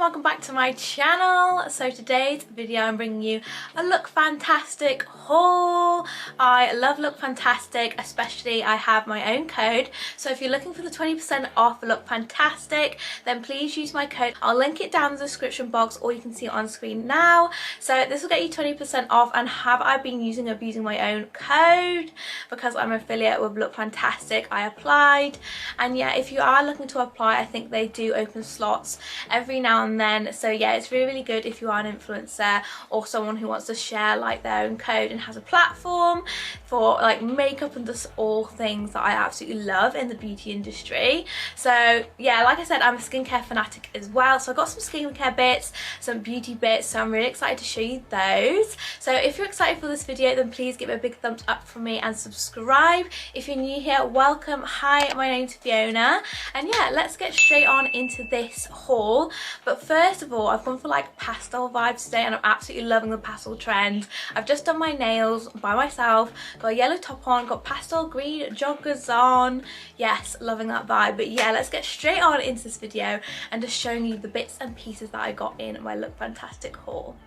welcome back to my channel. So today's video I'm bringing you a Look Fantastic haul. I love Look Fantastic, especially I have my own code. So if you're looking for the 20% off Look Fantastic, then please use my code. I'll link it down in the description box or you can see it on screen now. So this will get you 20% off, and have I been abusing my own code because I'm an affiliate with Look Fantastic. I applied, and yeah, if you are looking to apply, I think they do open slots every now and then. So yeah, it's really good if you are an influencer or someone who wants to share like their own code and has a platform for like makeup and just all things that I absolutely love in the beauty industry. So yeah, like I said, I'm a skincare fanatic as well, so I got some skincare bits, some beauty bits, so I'm really excited to show you those. So if you're excited for this video, then please give it a big thumbs up for me and subscribe. If you're new here, welcome. Hi, my name's Fiona, and yeah, let's get straight on into this haul. But first of all, I've gone for like pastel vibes today, and I'm absolutely loving the pastel trend. I've just done my nails by myself, got a yellow top on, got pastel green joggers on. Yes, loving that vibe. But yeah, let's get straight on into this video and just showing you the bits and pieces that I got in my Look Fantastic haul.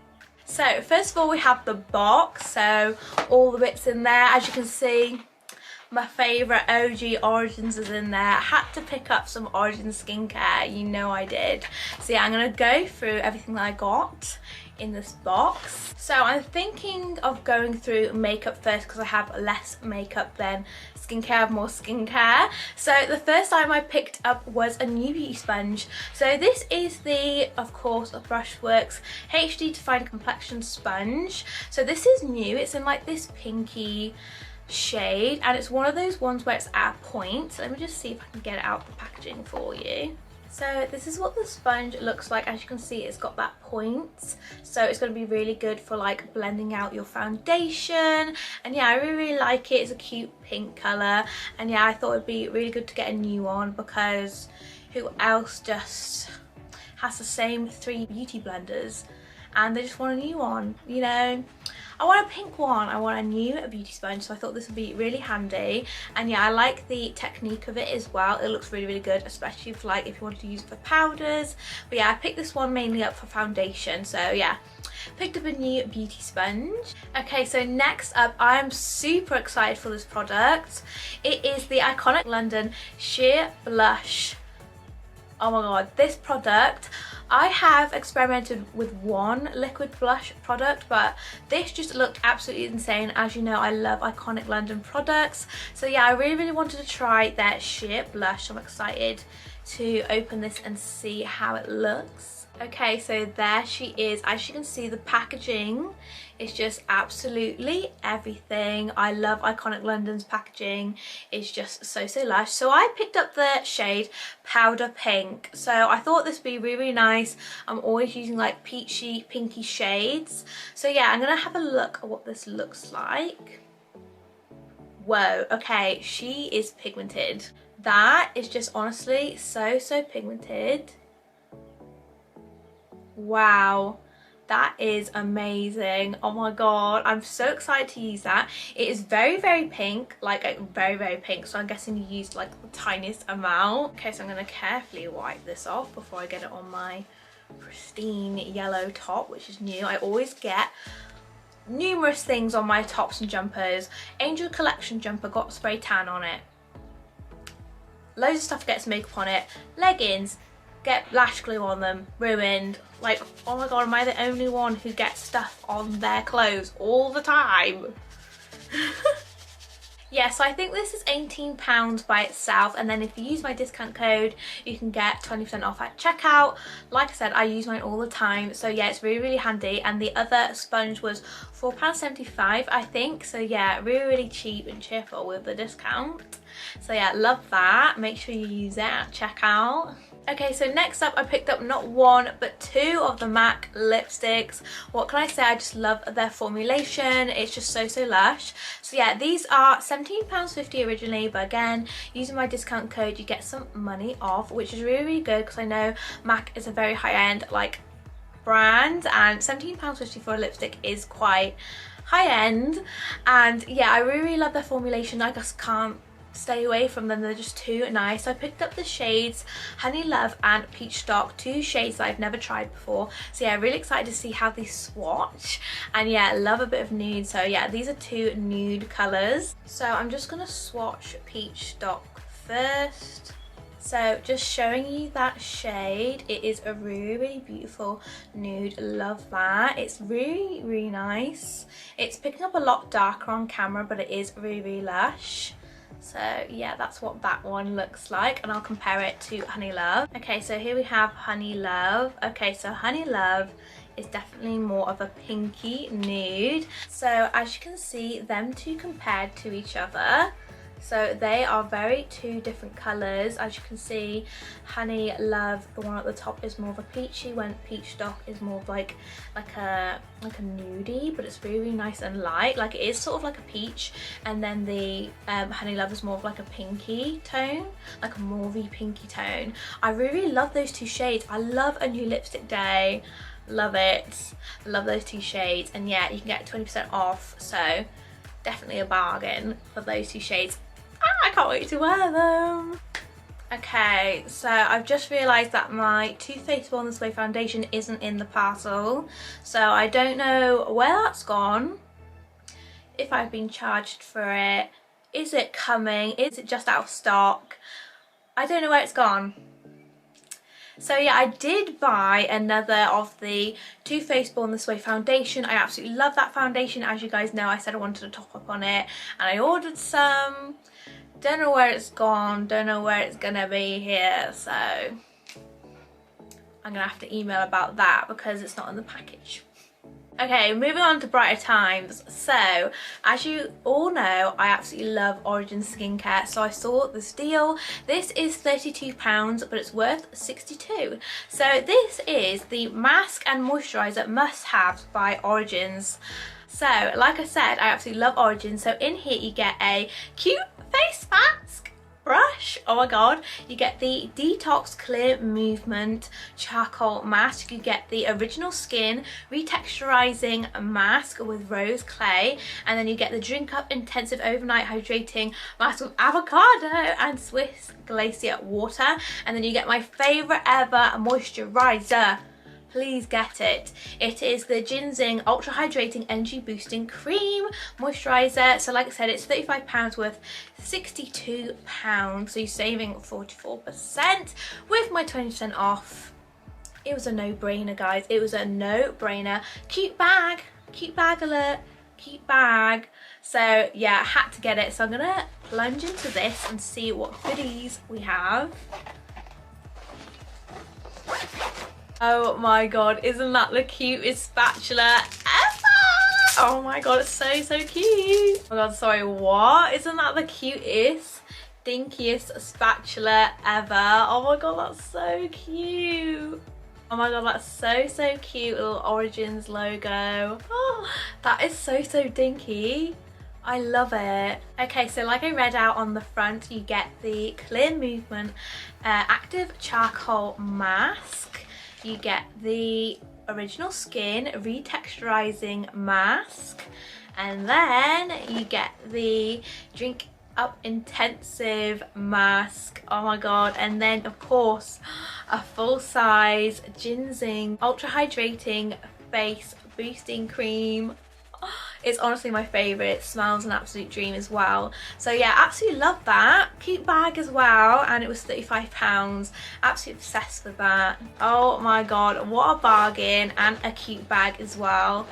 So first of all, we have the box, so all the bits in there. As you can see, my favourite OG Origins is in there. I had to pick up some Origins skincare, you know I did. So yeah, I'm going to go through everything that I got in this box. So I'm thinking of going through makeup first because I have less makeup than skincare. I have more skincare. So the first item I picked up was a new beauty sponge. So this is the, of course, Brushworks HD Defined Complexion Sponge. So this is new. It's in like this pinky shade, and it's one of those ones where it's at a point. So let me just see if I can get it out the packaging for you. So this is what the sponge looks like. As you can see, it's got that point, so it's going to be really good for like blending out your foundation. And yeah, I really like it. It's a cute pink colour, and yeah, I thought it'd be really good to get a new one because who else just has the same 3 beauty blenders and they just want a new one, you know? I want a pink one, I want a new beauty sponge, so I thought this would be really handy. And yeah, I like the technique of it as well. It looks really good, especially for like if you wanted to use it for powders. But yeah, I picked this one mainly up for foundation, so yeah, picked up a new beauty sponge. Okay, so next up, I am super excited for this product. It is the iconic London Sheer Blush. Oh my god, this product, I have experimented with one liquid blush product, but this just looked absolutely insane. As you know, I love iconic London products. So yeah, I really wanted to try their Sheer Blush. I'm excited to open this and see how it looks. Okay, so there she is. As you can see, the packaging is just absolutely everything. I love iconic London's packaging. It's just so lush. So I picked up the shade Powder Pink. So I thought this would be really nice. I'm always using like peachy, pinky shades. So yeah, I'm gonna have a look at what this looks like. Whoa, okay, she is pigmented. That is just honestly so pigmented. Wow, that is amazing. Oh my god, I'm so excited to use that. It is very pink, like very pink, so I'm guessing you used like the tiniest amount. Okay, so I'm going to carefully wipe this off before I get it on my pristine yellow top, which is new. I always get numerous things on my tops and jumpers. Angel Collection jumper got spray tan on it. Loads of stuff gets makeup on it. Leggings get lash glue on them, ruined. Like, oh my god, am I the only one who gets stuff on their clothes all the time? Yeah, so I think this is £18 by itself, and then if you use my discount code, you can get 20% off at checkout. Like I said, I use mine all the time, so yeah, it's really handy. And the other sponge was £4.75, I think. So yeah, really cheap and cheerful with the discount. So yeah, love that. Make sure you use it at checkout. Okay, so next up I picked up not one but 2 of the MAC lipsticks. What can I say, I just love their formulation. It's just so lush. So yeah, these are £17.50 originally, but again, using my discount code you get some money off, which is really good because I know MAC is a very high-end like brand, and £17.50 for a lipstick is quite high-end. And yeah, I really love their formulation. I just can't stay away from them, they're just too nice. So I picked up the shades Honey Love and Peach Stock, 2 shades that I've never tried before. So yeah, really excited to see how these swatch, and yeah, love a bit of nude. So yeah, these are 2 nude colours. So I'm just gonna swatch Peach Stock first. So just showing you that shade, it is a really beautiful nude, love that. It's really nice. It's picking up a lot darker on camera, but it is really lush. So yeah, that's what that one looks like, and I'll compare it to Honey Love. Okay, so here we have Honey Love. Okay, so Honey Love is definitely more of a pinky nude. So as you can see, them 2 compared to each other, so they are very 2 different colours. As you can see, Honey Love, the one at the top, is more of a peachy, when Peach Stock is more of like a nudie, but it's really nice and light. Like, it is sort of like a peach, and then the Honey Love is more of like a pinky tone, like a mauvey pinky tone. I really love those 2 shades. I love a new lipstick day. Love it. Love those 2 shades, and yeah, you can get 20% off, so definitely a bargain for those 2 shades. I can't wait to wear them. Okay, so I've just realised that my Too Faced Born This Way foundation isn't in the parcel, so I don't know where that's gone, if I've been charged for it, is it coming, is it just out of stock, I don't know where it's gone. So yeah, I did buy another of the Too Faced Born This Way foundation. I absolutely love that foundation. As you guys know, I said I wanted to top up on it, and I ordered some. Don't know where it's gone, don't know where it's gonna be here, so I'm gonna have to email about that because it's not in the package. Okay, moving on to brighter times. So as you all know, I absolutely love Origin skincare, so I saw this deal. This is £32, but it's worth £62. So this is the mask and moisturizer must-haves by Origins. So like I said, I absolutely love Origin. So in here you get a cute face mask brush. Oh my god. You get the Detox Clear Movement Charcoal Mask. You get the Original Skin Retexturizing Mask with Rose Clay. And then you get the Drink Up Intensive Overnight Hydrating Mask with Avocado and Swiss Glacier Water. And then you get my favourite ever moisturizer. Please get it. It is the Ginseng Ultra Hydrating Energy Boosting Cream Moisturiser. So like I said, it's £35 worth £62. So you're saving 44% with my 20% off. It was a no-brainer, guys. It was a no-brainer. Cute bag alert, cute bag. So yeah, I had to get it. So I'm gonna plunge into this and see what goodies we have. Oh my god, isn't that the cutest spatula ever? Oh my god, it's so cute. Oh my god, sorry, what? Isn't that the cutest, dinkiest spatula ever? Oh my god, that's so cute. Oh my god, that's so cute. Little Origins logo. Oh, that is so dinky. I love it. Okay, so like I read out on the front, you get the Clear Movement Active Charcoal Mask. You get the Original Skin Retexturizing Mask, and then you get the Drink Up Intensive Mask. Oh my god. And then of course a full-size Ginseng Ultra Hydrating Face Boosting Cream. It's honestly my favourite. It smells an absolute dream as well. So yeah, absolutely love that. Cute bag as well, and it was £35. Absolutely obsessed with that. Oh my god, what a bargain, and a cute bag as well.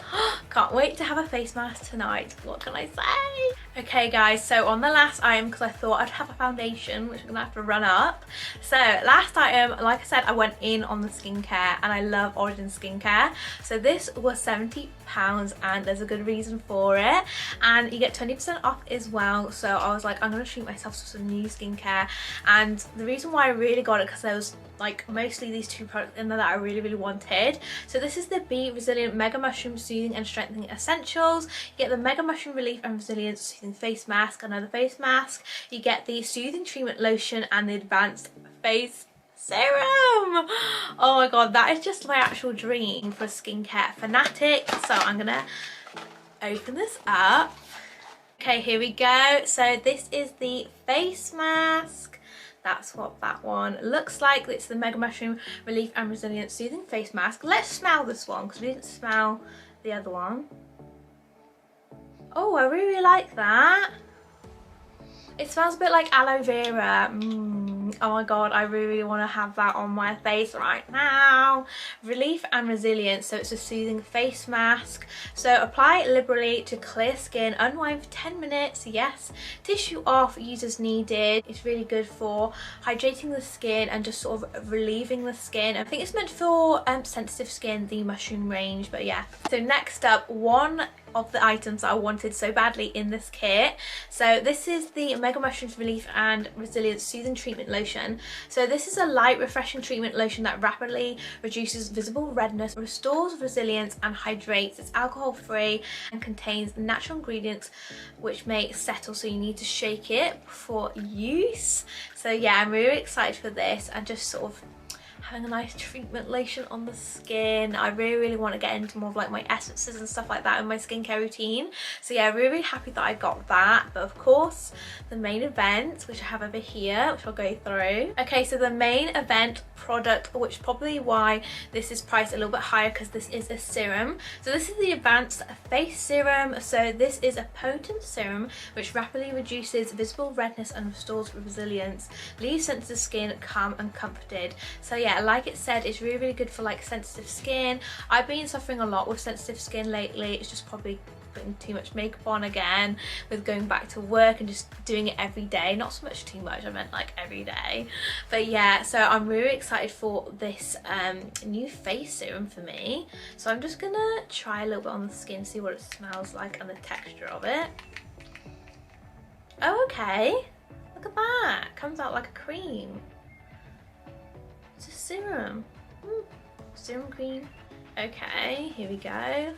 Can't wait to have a face mask tonight. What can I say? Okay guys, so on the last item, because I thought I'd have a foundation, which I'm gonna have to run up. So last item, like I said, I went in on the skincare, and I love Origin skincare. So this was £70, and there's a good reason for it, and you get 20% off as well. So I was like, I'm gonna treat myself to some new skincare, and the reason why I really got it, because there was like mostly these 2 products in there that I really wanted. So this is the Be Resilient Mega Mushroom Soothing and Strengthening Essentials. You get the Mega Mushroom Relief and Resilience Soothing Face Mask, another face mask. You get the Soothing Treatment Lotion and the Advanced Face Serum. Oh my god, that is just my actual dream for a skincare fanatic. So I'm gonna open this up. Okay, here we go. So this is the face mask. That's what that one looks like. It's the Mega Mushroom Relief and Resilience Soothing Face Mask. Let's smell this one because we didn't smell the other one. Oh, I really like that. It smells a bit like aloe vera. Oh my god, I really want to have that on my face right now. Relief and resilience, so it's a soothing face mask. So apply liberally to clear skin, unwind for 10 minutes, yes. Tissue off, use as needed. It's really good for hydrating the skin and just sort of relieving the skin. I think it's meant for sensitive skin, the mushroom range, but yeah. So next up, one of the items that I wanted so badly in this kit. So this is the Mega Mushrooms Relief and Resilience Soothing Treatment Lotion. So this is a light refreshing treatment lotion that rapidly reduces visible redness, restores resilience and hydrates. It's alcohol free and contains natural ingredients which may settle, so you need to shake it before use. So yeah, I'm really excited for this and just sort of having a nice treatment lotion on the skin. I really want to get into more of like my essences and stuff like that in my skincare routine. So yeah, really happy that I got that. But of course, the main event, which I have over here, which I'll go through. Okay, so the main event product, which is probably why this is priced a little bit higher, because this is a serum. So this is the Advanced Face Serum. So this is a potent serum which rapidly reduces visible redness and restores resilience, leaves sensitive skin calm and comforted. So yeah, like it said, it's really good for like sensitive skin. I've been suffering a lot with sensitive skin lately. It's just probably putting too much makeup on again with going back to work and just doing it every day. Not so much too much, I meant like every day. But yeah, so I'm really excited for this new face serum for me. So I'm just gonna try a little bit on the skin, see what it smells like and the texture of it. Oh, okay, look at that, comes out like a cream. It's a serum. Serum cream. Okay, here we go.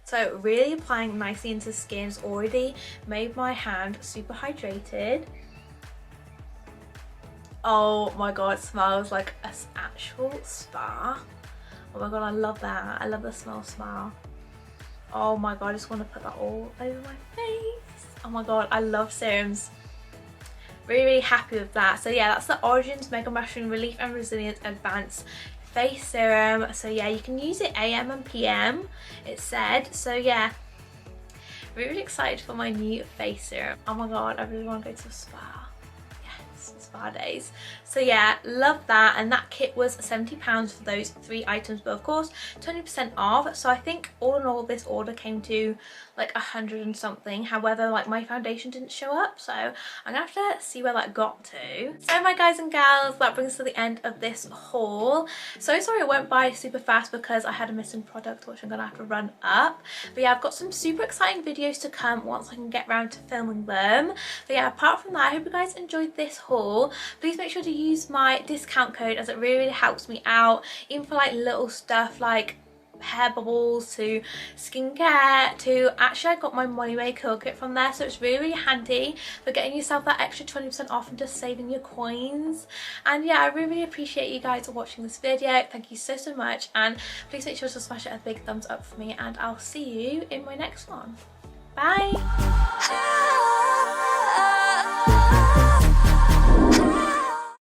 So really applying nicely into the skin. It's already made my hand super hydrated. Oh my god, it smells like an actual spa. Oh my god, I love that. I love the smell of spa. Oh my god, I just want to put that all over my face. Oh my god, I love serums. Really happy with that. So yeah, that's the Origins Mega Mushroom Relief and Resilience Advanced Face Serum. So yeah, you can use it AM and PM, it said. So yeah, really excited for my new face serum. Oh my god, I really want to go to a spa. Yes, spa days. So yeah, love that. And that kit was £70 for those 3 items, but of course 20% off. So I think all in all this order came to like 100 and something. However, like my foundation didn't show up, so I'm gonna have to see where that got to. So my guys and gals, that brings us to the end of this haul. So sorry it went by super fast because I had a missing product which I'm gonna have to run up. But yeah, I've got some super exciting videos to come once I can get around to filming them. But yeah, apart from that, I hope you guys enjoyed this haul. Please make sure to use my discount code, as it really helps me out, even for like little stuff like hair bubbles to skincare to actually I got my moneymaker kit from there, so it's really handy for getting yourself that extra 20% off and just saving your coins. And yeah, I really appreciate you guys watching this video. Thank you so much, and please make sure to smash it a big thumbs up for me, and I'll see you in my next one. Bye.